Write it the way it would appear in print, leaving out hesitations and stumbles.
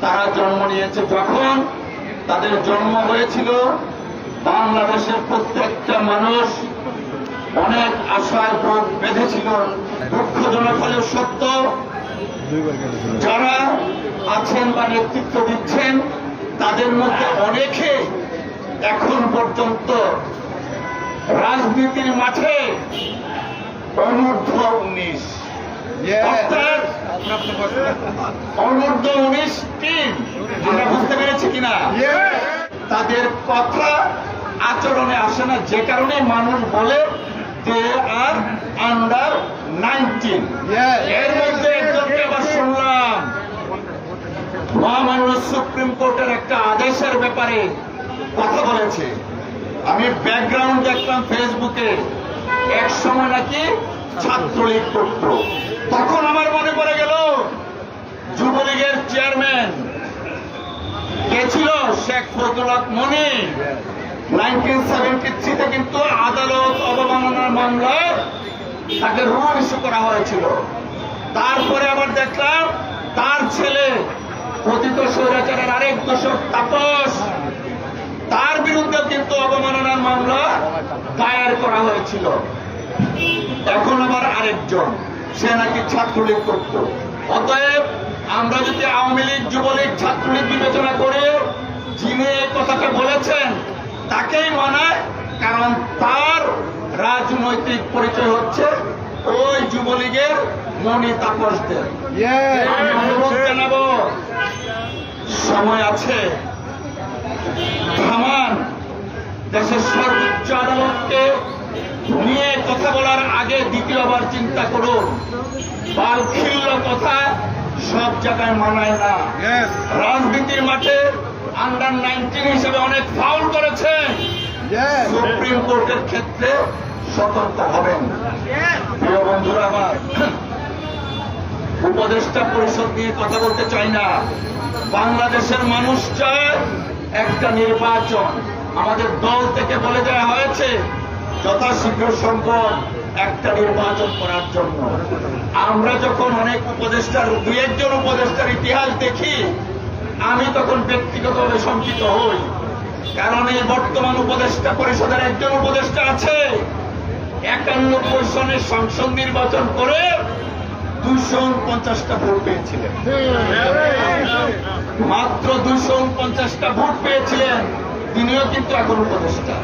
তারা জন্ম নিয়েছে যখন তাদের জন্ম হয়েছিল বাংলাদেশের প্রত্যেকটা মানুষ অনেক আশায় বুক বেঁধেছিল। দুঃখজনক হলেও সত্য, যারা আছেন বা নেতৃত্ব দিচ্ছেন তাদের মধ্যে অনেকে এখন পর্যন্ত রাজনীতির মাঠে অনূর্ধ্ব 19 অর্থাৎ অনূর্ধ্ব 19 টিম, আমরা বুঝতে পেরেছি কিনা, তাদের কথা আচরণে আসে না, যে কারণে মানুষ বলে দে আর আন্ডার 19। এর মধ্যে একজনকে আবার শুনলাম মহামান্য সুপ্রিম কোর্টের একটা আদেশের ব্যাপারে কথা বলেছে। আমি ব্যাকগ্রাউন্ড দেখলাম ফেসবুকে, এক সময় নাকি ছাত্রলীগ করত। তখন আমার মনে পড়ে গেল যুবলীগের চেয়ারম্যান কে ছিল, শেখ ফজলুল হক মনি। 1973-তে কিন্তু আদালত অবমাননার মামলায় তাকে রুল ইস্যু করা হয়েছিল। তারপরে আবার দেখলাম তার ছেলে পতিত স্বৈরাচারের আরেক দোষক তাপস, তার বিরুদ্ধে কিন্তু অবমাননার মামলা দায়ের করা হয়েছিল। এখন আবার আরেকজন, সে নাকি ছাত্রলীগ করত। অতএব আমরা যদি আওয়ামী লীগ, যুবলীগ, ছাত্রলীগ বিবেচনা করে যিনি এই কথাটা বলেছেন তাকেই মানায়, কারণ তার রাজনৈতিক পরিচয় হচ্ছে ওই যুবলীগের মনি তাপসদের। আমি অনুরোধ জানাবো, সময় আছে, থামান। দেশের সর্বোচ্চ আদালতকে নিয়ে কথা বলার আগে দ্বিতীয়বার চিন্তা করুন। বালখিল্য কথা সব জায়গায় মানায় না। রাজনীতির মাঠে আন্ডার 19 হিসেবে অনেক ফাউল করেছেন, সুপ্রিম কোর্টের ক্ষেত্রে সতর্ক হবেন। প্রিয় বন্ধুরা আমার, উপদেষ্টা পরিষদ নিয়ে কথা বলতে চাই না। বাংলাদেশের মানুষ চায় একটা নির্বাচন। আমাদের দল থেকে বলে দেওয়া হয়েছে যথাশীঘ্র সম্ভব একটা নির্বাচন করার জন্য। আমরা যখন অনেক উপদেষ্টার, দুই একজন উপদেষ্টার ইতিহাস দেখি, আমি তখন ব্যক্তিগতভাবে শঙ্কিত হই। কারণ এই বর্তমান উপদেষ্টা পরিষদের একজন উপদেষ্টা আছে 91 সনে সংসদ নির্বাচন করে 249টা ভোট পেয়েছিলেন, মাত্র 249টা ভোট পেয়েছিলেন। তিনিও কিন্তু এখন উপদেষ্টা।